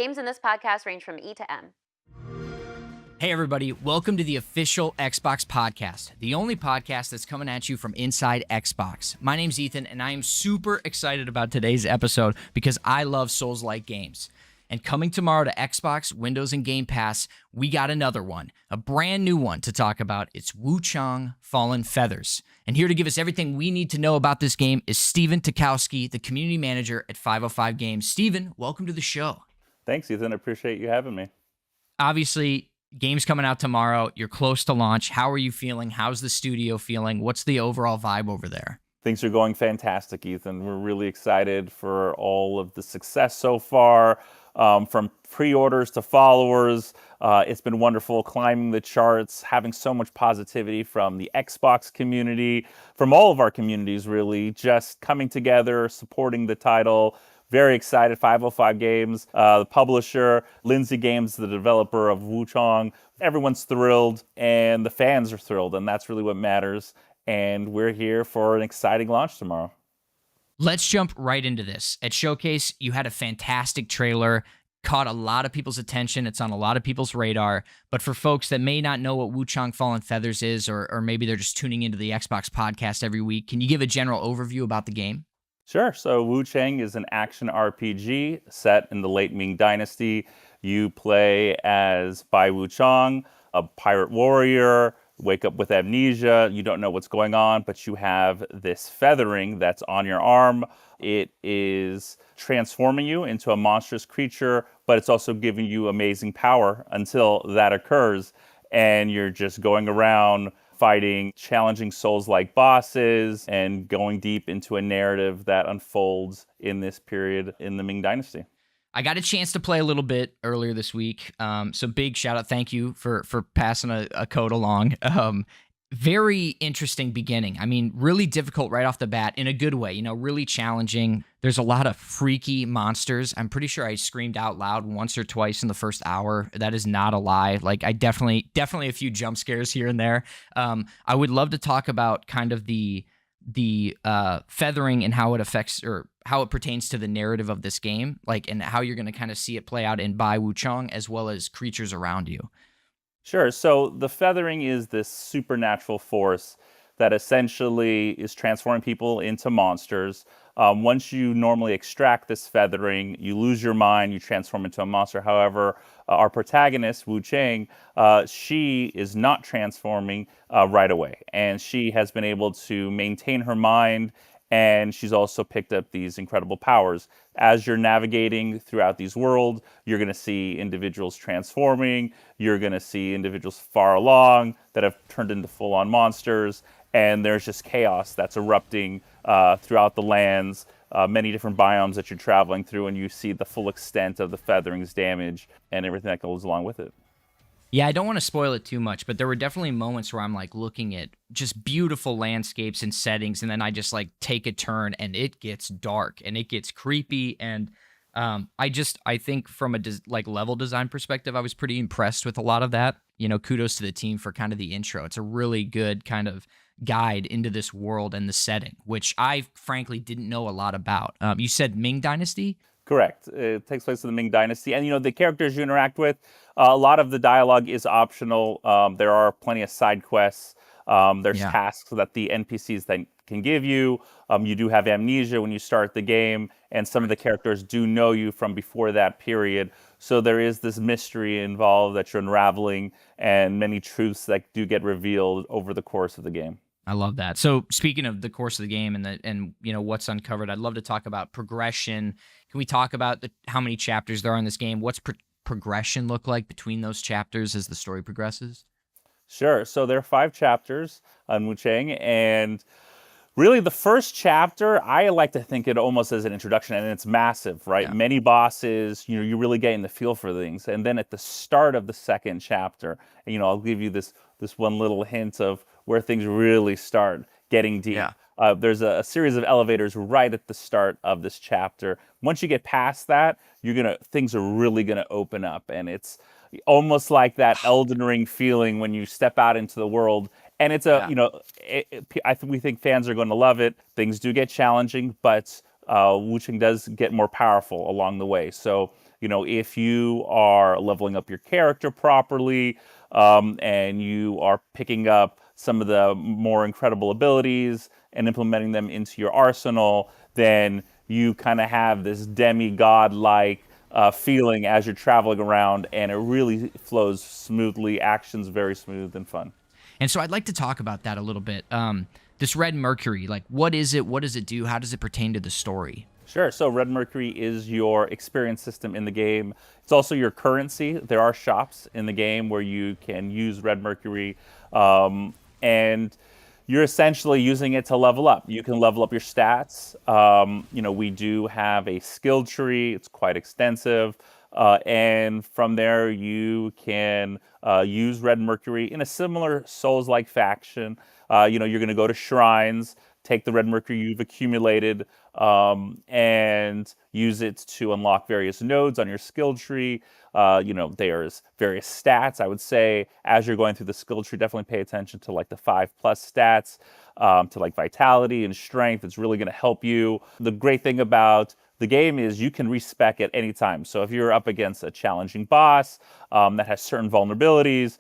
Games in this podcast range from E to M. Hey everybody, welcome to the official Xbox podcast, the only podcast that's coming at you from inside Xbox. My name's Ethan, and I am super excited about today's episode because I love Souls-like games. And coming tomorrow to Xbox, Windows, and Game Pass, we got another one, a brand new one to talk about. It's WUCHANG Fallen Feathers. And here to give us everything we need to know about this game is Stephen Takowsky, the community manager at 505 Games. Stephen, welcome to the show. Thanks, Ethan. I appreciate you having me. Obviously, game's coming out tomorrow. You're close to launch. How are you feeling? How's the studio feeling? What's the overall vibe over there? Things are going fantastic, Ethan. We're really excited for all of the success so far, from pre-orders to followers. It's been wonderful climbing the charts, having so much positivity from the Xbox community, from all of our communities, really, just coming together, supporting the title. Very excited. 505 Games, the publisher, Lindsay Games, the developer of WUCHANG. Everyone's thrilled, and the fans are thrilled, and that's really what matters. And we're here for an exciting launch tomorrow. Let's jump right into this. At Showcase, you had a fantastic trailer, caught a lot of people's attention. It's on a lot of people's radar. But for folks that may not know what WUCHANG Fallen Feathers is, or maybe they're just tuning into the Xbox podcast every week, can you give a general overview about the game? Sure. So WUCHANG is an action RPG set in the late Ming Dynasty. You play as Bai Wuchang, a pirate warrior, wake up with amnesia. You don't know what's going on, but you have this feathering that's on your arm. It is transforming you into a monstrous creature, but it's also giving you amazing power until that occurs. And you're just going around fighting challenging Souls-like bosses and going deep into a narrative that unfolds in this period in the Ming Dynasty. I got a chance to play a little bit earlier this week, so big shout out. Thank you for passing a code along. Very interesting beginning. I mean, really difficult right off the bat in a good way, really challenging. There's a lot of freaky monsters. I'm pretty sure I screamed out loud once or twice in the first hour. That is not a lie. Like, I definitely a few jump scares here and there. I would love to talk about kind of the feathering and how it affects or how it pertains to the narrative of this game, and how you're going to kind of see it play out in Bai Wuchang as well as creatures around you. Sure. So the feathering is this supernatural force that essentially is transforming people into monsters. Once you normally extract this feathering, you lose your mind, you transform into a monster. However, our protagonist, WUCHANG, she is not transforming right away. And she has been able to maintain her mind, and she's also picked up these incredible powers. As you're navigating throughout these worlds, you're going to see individuals transforming. You're going to see individuals far along that have turned into full-on monsters. And there's just chaos that's erupting throughout the lands, many different biomes that you're traveling through, and you see the full extent of the feathering's damage and everything that goes along with it. Yeah, I don't want to spoil it too much, but there were definitely moments where I'm looking at just beautiful landscapes and settings, and then I just take a turn and it gets dark and it gets creepy. And I think from a level design perspective, I was pretty impressed with a lot of that. Kudos to the team for kind of the intro. It's a really good kind of guide into this world and the setting, which I frankly didn't know a lot about. You said Ming Dynasty? Correct. It takes place in the Ming Dynasty. And, the characters you interact with, a lot of the dialogue is optional. There are plenty of side quests. There's tasks that the NPCs then can give you. You do have amnesia when you start the game, and some of the characters do know you from before that period. So there is this mystery involved that you're unraveling, and many truths that do get revealed over the course of the game. I love that. So speaking of the course of the game and what's uncovered, I'd love to talk about progression. Can we talk about how many chapters there are in this game? What's progression look like between those chapters as the story progresses? Sure. So there are 5 chapters on WUCHANG, and really the first chapter, I like to think it almost as an introduction, and it's massive, right? Yeah. Many bosses, you're really getting the feel for things. And then at the start of the second chapter, I'll give you this one little hint of where things really start getting deep. Yeah. There's a series of elevators right at the start of this chapter. Once you get past that, things are really gonna open up, and it's almost like that Elden Ring feeling when you step out into the world. And it's we think fans are going to love it. Things do get challenging, but WUCHANG does get more powerful along the way. So if you are leveling up your character properly, and you are picking up some of the more incredible abilities and implementing them into your arsenal, then you kind of have this demigod-like feeling as you're traveling around, and it really flows smoothly. Action's very smooth and fun. And so I'd like to talk about that a little bit. This red mercury, like, what is it? What does it do? How does it pertain to the story? Sure. So Red Mercury is your experience system in the game. It's also your currency. There are shops in the game where you can use Red Mercury, and you're essentially using it to level up. You can level up your stats. We do have a skill tree. It's quite extensive. And from there, you can use Red Mercury in a similar Souls-like faction. You're going to go to shrines, take the Red Mercury you've accumulated, and use it to unlock various nodes on your skill tree. There's various stats. I would say as you're going through the skill tree, definitely pay attention to like the 5+ stats, to like vitality and strength. It's really going to help you. The great thing about the game is you can respec at any time. So if you're up against a challenging boss that has certain vulnerabilities,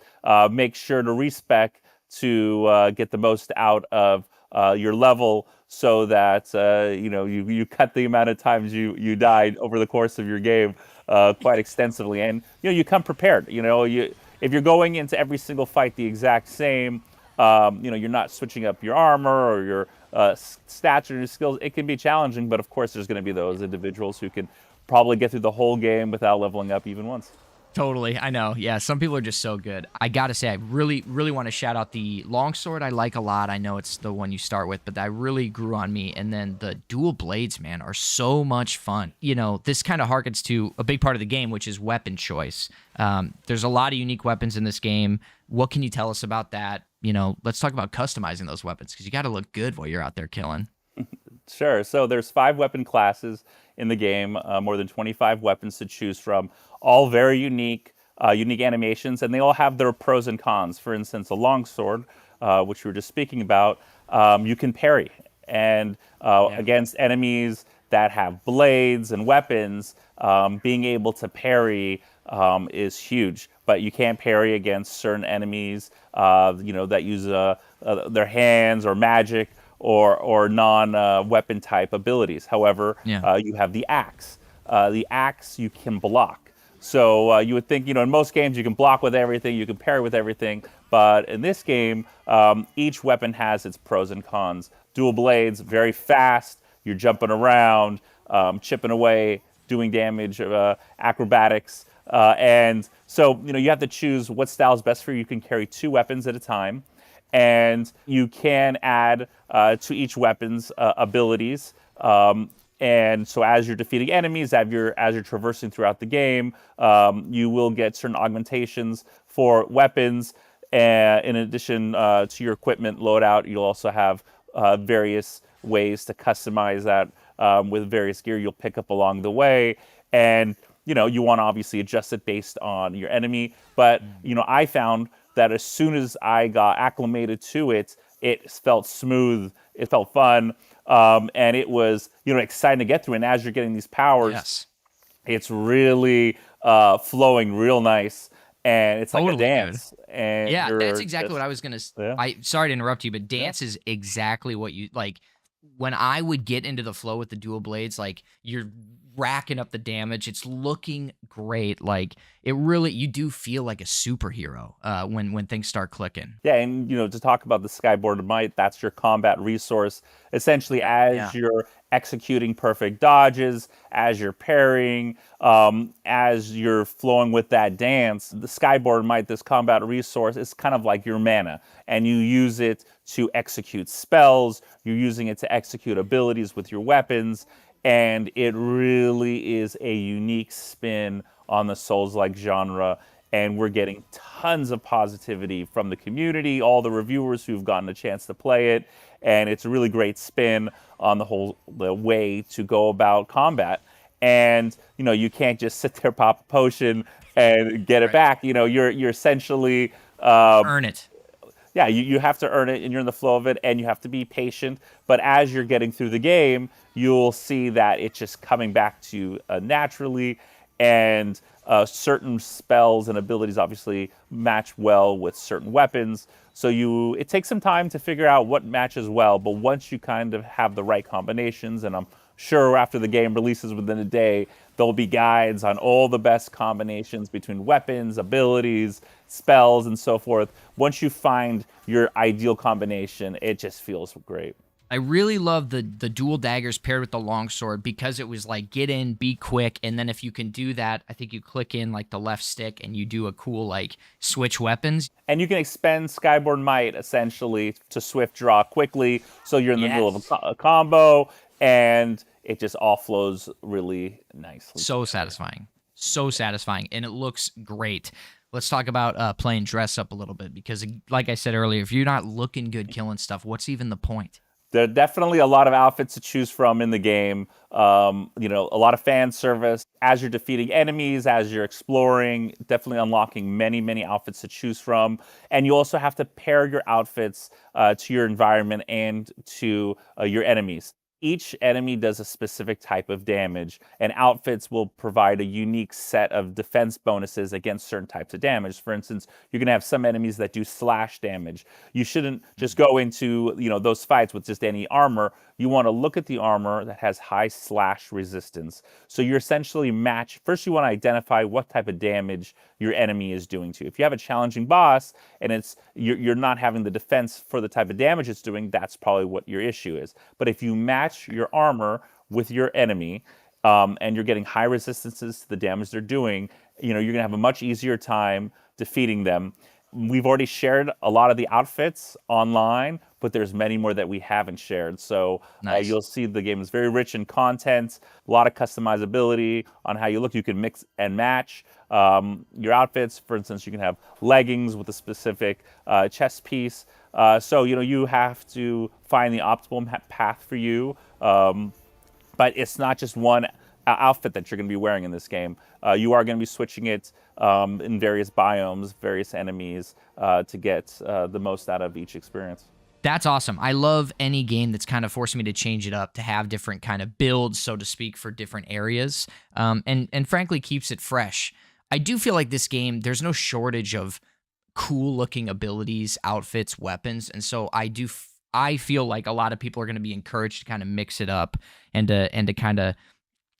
make sure to respec to get the most out of your level, so that you cut the amount of times you died over the course of your game quite extensively, and you come prepared. If you're going into every single fight the exact same, you're not switching up your armor or your stats or your skills. It can be challenging, but of course there's going to be those individuals who can probably get through the whole game without leveling up even once. Totally. I know. Yeah, some people are just so good. I got to say, I really, really want to shout out the longsword. I like a lot. I know it's the one you start with, but that really grew on me. And then the dual blades, man, are so much fun. This kind of harkens to a big part of the game, which is weapon choice. There's a lot of unique weapons in this game. What can you tell us about that? Let's talk about customizing those weapons, because you got to look good while you're out there killing. Sure. So there's 5 weapon classes in the game, more than 25 weapons to choose from, all very unique animations, and they all have their pros and cons. For instance, a longsword, which we were just speaking about, you can parry, and against enemies that have blades and weapons, being able to parry is huge. But you can't parry against certain enemies, that use their hands or magic, or non-weapon type abilities. However, you have the axe. The axe you can block. So you would think, in most games you can block with everything, you can parry with everything. But in this game, each weapon has its pros and cons. Dual blades, very fast. You're jumping around, chipping away, doing damage, acrobatics. And so, you have to choose what style is best for you. You can carry 2 weapons at a time. And you can add to each weapon's abilities. And so as you're defeating enemies, as you're traversing throughout the game, you will get certain augmentations for weapons. In addition to your equipment loadout, you'll also have various ways to customize that with various gear you'll pick up along the way. And, you want to obviously adjust it based on your enemy. But, I found that as soon as I got acclimated to it, it felt smooth, it felt fun, and it was, exciting to get through. And as you're getting these powers, it's really flowing real nice, and it's like a dance. Good. And yeah, that's exactly what I was gonna. Yeah. Sorry to interrupt you, but dance is exactly what you like. When I would get into the flow with the dual blades, like, you're racking up the damage. It's looking great. Like, it really, you do feel like a superhero when things start clicking. Yeah, and to talk about the Skyboard of Might, that's your combat resource. Essentially, as you're executing perfect dodges, as you're parrying, as you're flowing with that dance, the Skyboard of Might, this combat resource, is kind of like your mana, and you use it to execute spells. You're using it to execute abilities with your weapons. And it really is a unique spin on the Souls-like genre. And we're getting tons of positivity from the community, all the reviewers who've gotten a chance to play it. And it's a really great spin on the way to go about combat. And, you can't just sit there, pop a potion, and get it back. You're essentially... earn it. Yeah, you have to earn it, and you're in the flow of it, and you have to be patient. But as you're getting through the game, you'll see that it's just coming back to you naturally. and certain spells and abilities obviously match well with certain weapons. So it takes some time to figure out what matches well, but once you kind of have the right combinations, and I'm sure after the game releases within a day, there'll be guides on all the best combinations between weapons, abilities, spells, and so forth. Once you find your ideal combination, it just feels great. I really love the dual daggers paired with the longsword because it was like get in, be quick, and then if you can do that, I think you click in like the left stick and you do a cool like switch weapons. And you can expend Skyborn Might essentially to swift draw quickly, so you're in the middle of a combo, and it just all flows really nicely. So satisfying, and it looks great. Let's talk about playing dress up a little bit because, like I said earlier, if you're not looking good killing stuff, what's even the point? There are definitely a lot of outfits to choose from in the game. A lot of fan service. As you're defeating enemies, as you're exploring, definitely unlocking many, many outfits to choose from. And you also have to pair your outfits to your environment and to your enemies. Each enemy does a specific type of damage, and outfits will provide a unique set of defense bonuses against certain types of damage. For instance, you're going to have some enemies that do slash damage. You shouldn't just go into those fights with just any armor. You want to look at the armor that has high slash resistance. So you're essentially first you want to identify what type of damage your enemy is doing to you. If you have a challenging boss and you're not having the defense for the type of damage it's doing, that's probably what your issue is. But if you match your armor with your enemy, and you're getting high resistances to the damage they're doing, you're going to have a much easier time defeating them. We've already shared a lot of the outfits online, but there's many more that we haven't shared. So Nice. You'll see the game is very rich in content, a lot of customizability on how you look. You can mix and match your outfits. For instance, you can have leggings with a specific chest piece. So you have to find the optimal path for you. But it's not just one outfit that you're going to be wearing in this game. You are going to be switching it in various biomes, various enemies to get the most out of each experience. That's awesome. I love any game that's kind of forcing me to change it up, to have different kind of builds, so to speak, for different areas, and frankly keeps it fresh. I do feel like this game, there's no shortage of cool-looking abilities, outfits, weapons, and so I feel like a lot of people are going to be encouraged to kind of mix it up and to kind of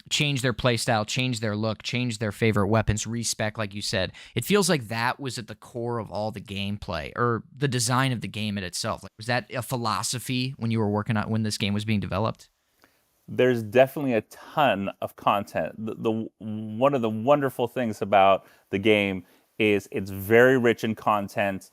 change their playstyle, change their look, change their favorite weapons, respec, like you said. It feels like that was at the core of all the gameplay, or the design of the game in itself. Like, was that a philosophy when you were working on when this game was being developed? There's definitely a ton of content. One of the wonderful things about the game is it's very rich in content.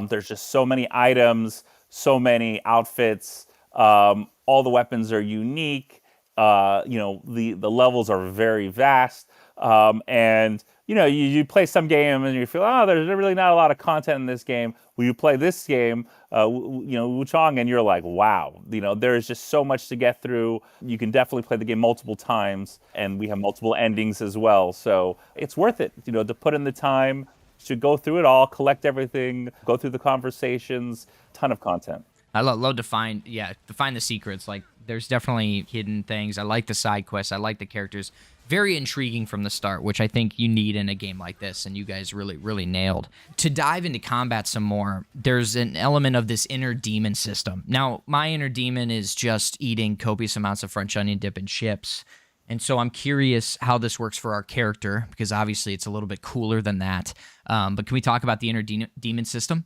There's just so many items, so many outfits. All the weapons are unique. The levels are very vast. And you play some game and you feel, there's really not a lot of content in this game. When you play this game, WUCHANG, and you're like, wow, there's just so much to get through. You can definitely play the game multiple times, and we have multiple endings as well. So it's worth it, to put in the time to go through it all, collect everything, go through the conversations, ton of content. I love to find the secrets. Like, there's definitely hidden things. I like the side quests. I like the characters. Very intriguing from the start, which I think you need in a game like this, and you guys really, really nailed. To dive into combat some more, there's an element of this inner demon system. Now, my inner demon is just eating copious amounts of French onion dip and chips, and so I'm curious how this works for our character, because obviously it's a little bit cooler than that. But can we talk about the inner demon system?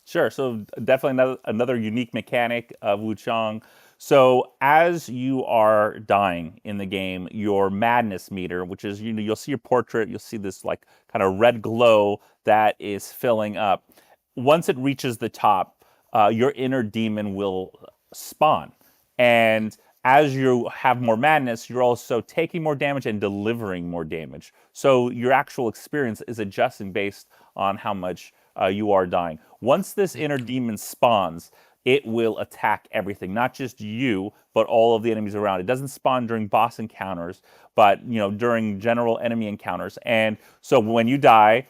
Sure. So definitely another unique mechanic of WUCHANG. So as you are dying in the game, your madness meter, which is, you'll see your portrait, you'll see this like kind of red glow that is filling up. Once it reaches the top, your inner demon will spawn. And as you have more madness, you're also taking more damage and delivering more damage. So your actual experience is adjusting based on how much you are dying. Once this inner demon spawns, it will attack everything, not just you, but all of the enemies around. It doesn't spawn during boss encounters, but during general enemy encounters. And so when you die,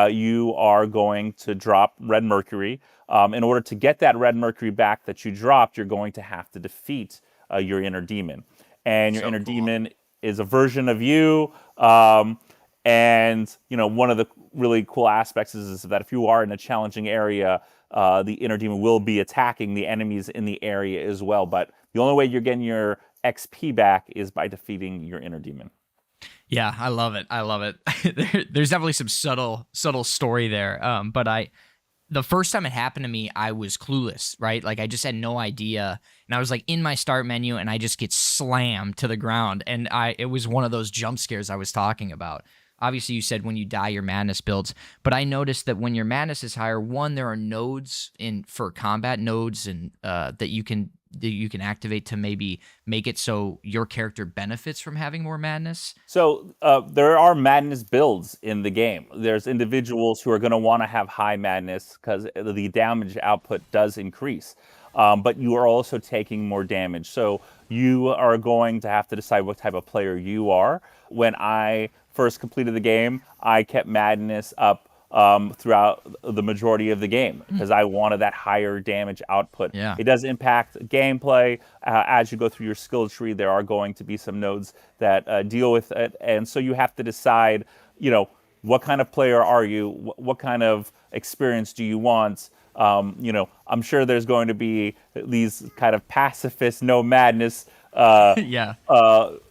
you are going to drop red mercury. In order to get that red mercury back that you dropped, you're going to have to defeat your inner demon. And your inner demon is a version of you. And one of the really cool aspects is that if you are in a challenging area, the inner demon will be attacking the enemies in the area as well. But the only way you're getting your XP back is by defeating your inner demon. Yeah, I love it. I love it. There's definitely some subtle story there. But the first time it happened to me, I was clueless, right? Like I just had no idea. And I was like in my start menu and I just get slammed to the ground. And it was one of those jump scares I was talking about. Obviously, you said when you die, your madness builds. But I noticed that when your madness is higher, one, there are nodes for combat nodes and that you can activate to maybe make it so your character benefits from having more madness. So there are madness builds in the game. There's individuals who are going to want to have high madness because the damage output does increase. But you are also taking more damage. So you are going to have to decide what type of player you are. When I first completed the game, I kept madness up throughout the majority of the game because I wanted that higher damage output. Yeah. It does impact gameplay. As you go through your skill tree, there are going to be some nodes that deal with it. And so you have to decide, what kind of player are you? What kind of experience do you want? I'm sure there's going to be these kind of pacifist, no madness, Yeah.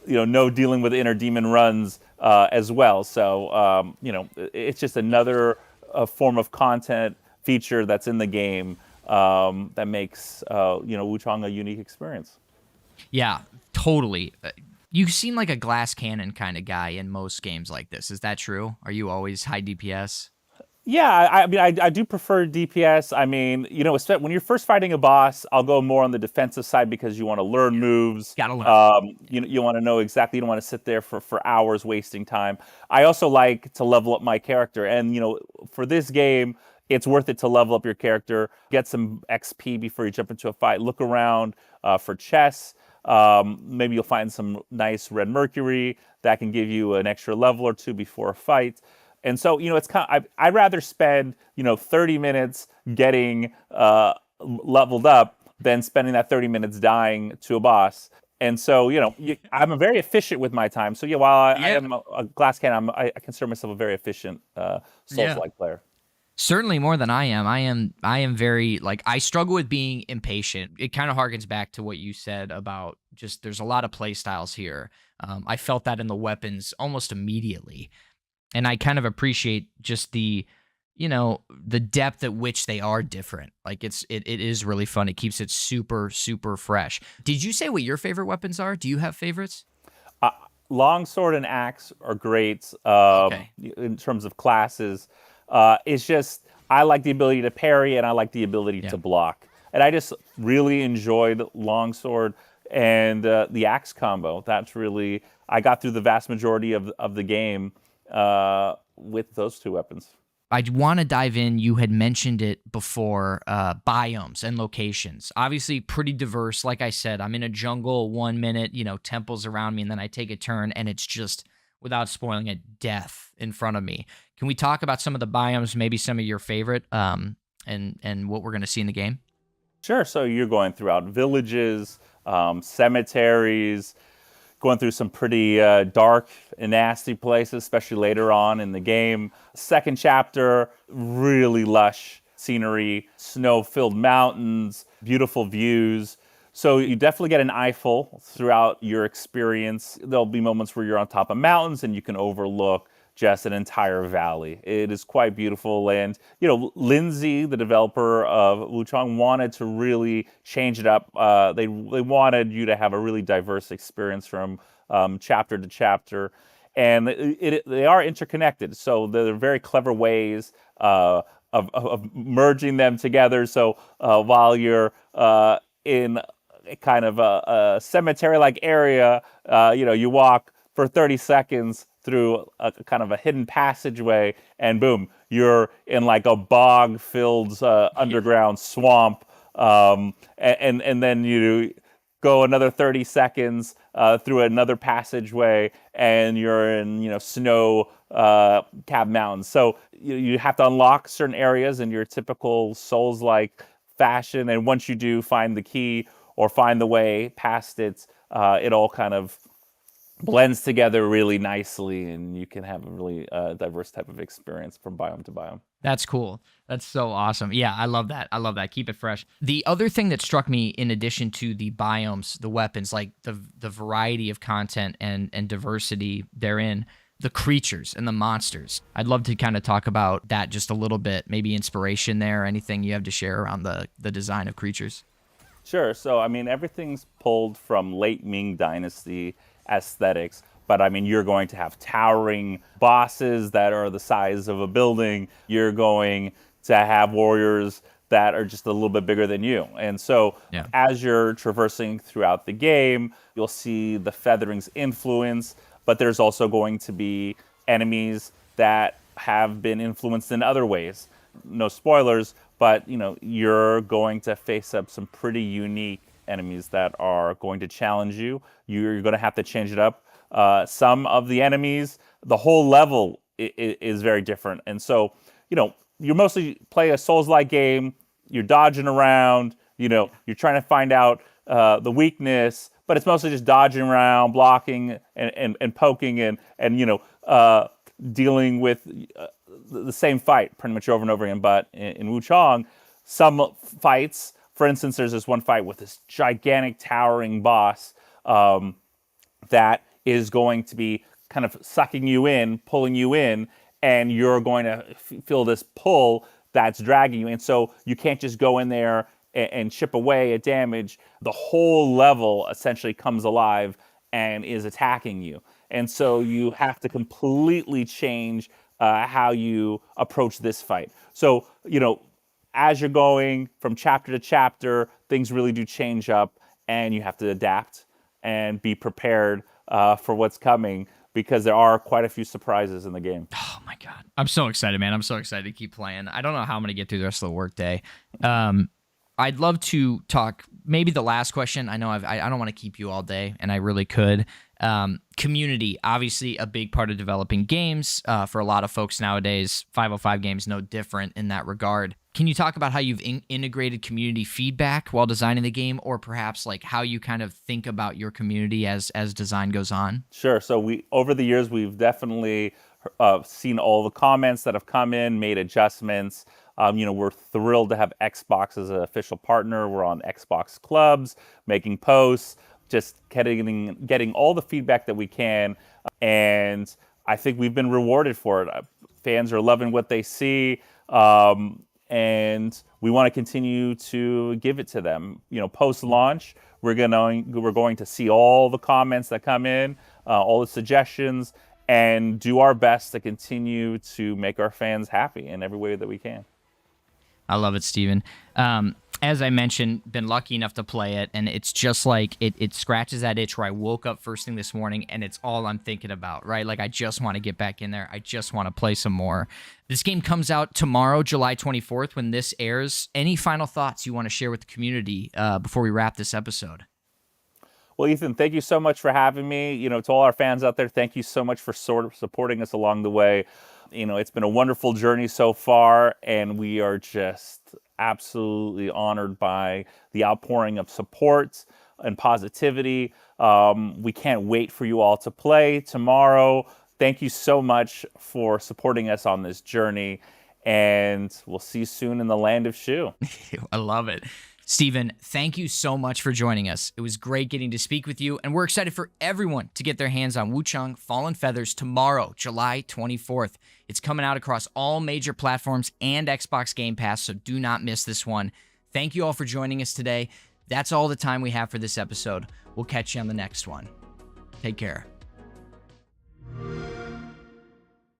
no dealing with inner demon runs as well. So, it's just another form of content feature that's in the game that makes, Wuchang a unique experience. Yeah, totally. You seem like a glass cannon kind of guy in most games like this. Is that true? Are you always high DPS? Yeah, I do prefer DPS. I mean, when you're first fighting a boss, I'll go more on the defensive side because you want to learn moves. Gotta learn. You want to know exactly. You don't want to sit there for hours wasting time. I also like to level up my character, and for this game, it's worth it to level up your character, get some XP before you jump into a fight. Look around for chests. Maybe you'll find some nice red mercury that can give you an extra level or two before a fight. And so, it's I'd rather spend, 30 minutes getting leveled up than spending that 30 minutes dying to a boss. And so, I'm very efficient with my time. So, while I am a glass cannon, I consider myself a very efficient Souls-like player. Certainly more than I am. I am very, I struggle with being impatient. It kind of harkens back to what you said about just there's a lot of play styles here. I felt that in the weapons almost immediately. And I kind of appreciate just the depth at which they are different. Like it is really fun. It keeps it super, super fresh. Did you say what your favorite weapons are? Do you have favorites? Longsword and axe are great in terms of classes. It's just I like the ability to parry and I like the ability to block. And I just really enjoyed longsword and the axe combo. That's really I got through the vast majority of the game with those two weapons. I want to dive in. You had mentioned it before, biomes and locations. Obviously pretty diverse. Like I said, I'm in a jungle 1 minute, temples around me, and then I take a turn and it's just, without spoiling it, death in front of me. Can we talk about some of the biomes, maybe some of your favorite, and what we're going to see in the game? Sure. So you're going throughout villages, cemeteries, going through some pretty dark and nasty places, especially later on in the game. Second chapter, really lush scenery, snow-filled mountains, beautiful views. So you definitely get an eyeful throughout your experience. There'll be moments where you're on top of mountains and you can overlook just an entire valley. It is quite beautiful. And, Lindsay, the developer of Wuchang, wanted to really change it up. They wanted you to have a really diverse experience from chapter to chapter. And they are interconnected. So there are very clever ways of merging them together. So while you're in kind of a cemetery-like area, you walk for 30 seconds through a kind of a hidden passageway, and boom, you're in like a bog-filled underground swamp, and then you go another 30 seconds through another passageway, and you're in snow-capped mountains. So you have to unlock certain areas in your typical Souls-like fashion, and once you do find the key or find the way past it, it all kind of blends together really nicely, and you can have a really diverse type of experience from biome to biome. That's cool. That's so awesome. Yeah, I love that. I love that. Keep it fresh. The other thing that struck me, in addition to the biomes, the weapons, like the variety of content and diversity therein, the creatures and the monsters. I'd love to kind of talk about that just a little bit. Maybe inspiration there, anything you have to share around the design of creatures. Sure. So, I mean, everything's pulled from late Ming Dynasty aesthetics, but I mean, you're going to have towering bosses that are the size of a building. You're going to have warriors that are just a little bit bigger than you. And so, Yeah. as you're traversing throughout the game, you'll see the feathering's influence, but there's also going to be enemies that have been influenced in other ways. No spoilers, but you're going to face up some pretty unique enemies that are going to challenge you. You're going to have to change it up. Some of the enemies, the whole level is very different. And so, you mostly play a Souls-like game. You're dodging around. You're trying to find out the weakness, but it's mostly just dodging around, blocking, and poking, and dealing with the same fight pretty much over and over again. But in Wuchang, some fights, for instance, there's this one fight with this gigantic towering boss that is going to be kind of sucking you in, pulling you in, and you're going to feel this pull that's dragging you. And so you can't just go in there and chip away at damage. The whole level essentially comes alive and is attacking you. And so you have to completely change how you approach this fight. So, as you're going from chapter to chapter, things really do change up, and you have to adapt and be prepared for what's coming, because there are quite a few surprises in the game. Oh my God. I'm so excited, man. I'm so excited to keep playing. I don't know how I'm going to get through the rest of the workday. I'd love to talk, maybe the last question. I know I don't want to keep you all day, and I really could. Community, obviously a big part of developing games for a lot of folks nowadays. 505 Games, no different in that regard. Can you talk about how you've integrated community feedback while designing the game, or perhaps like how you kind of think about your community as design goes on? Sure. So over the years, we've definitely seen all the comments that have come in, made adjustments. We're thrilled to have Xbox as an official partner. We're on Xbox clubs, making posts, just getting all the feedback that we can. And I think we've been rewarded for it. Fans are loving what they see. And we want to continue to give it to them. Post-launch, we're going to see all the comments that come in, all the suggestions, and do our best to continue to make our fans happy in every way that we can. I love it, Stephen. As I mentioned, been lucky enough to play it, and it's just like it scratches that itch where I woke up first thing this morning, and it's all I'm thinking about, right? Like, I just want to get back in there. I just want to play some more. This game comes out tomorrow, July 24th, when this airs. Any final thoughts you want to share with the community before we wrap this episode? Well, Ethan, thank you so much for having me. To all our fans out there, thank you so much for sort of supporting us along the way. It's been a wonderful journey so far, and we are just absolutely honored by the outpouring of support and positivity. We can't wait for you all to play tomorrow. Thank you so much for supporting us on this journey, and we'll see you soon in the land of Shu. I love it. Stephen, thank you so much for joining us. It was great getting to speak with you, and we're excited for everyone to get their hands on Wuchang Fallen Feathers tomorrow, July 24th. It's coming out across all major platforms and Xbox Game Pass, so do not miss this one. Thank you all for joining us today. That's all the time we have for this episode. We'll catch you on the next one. Take care.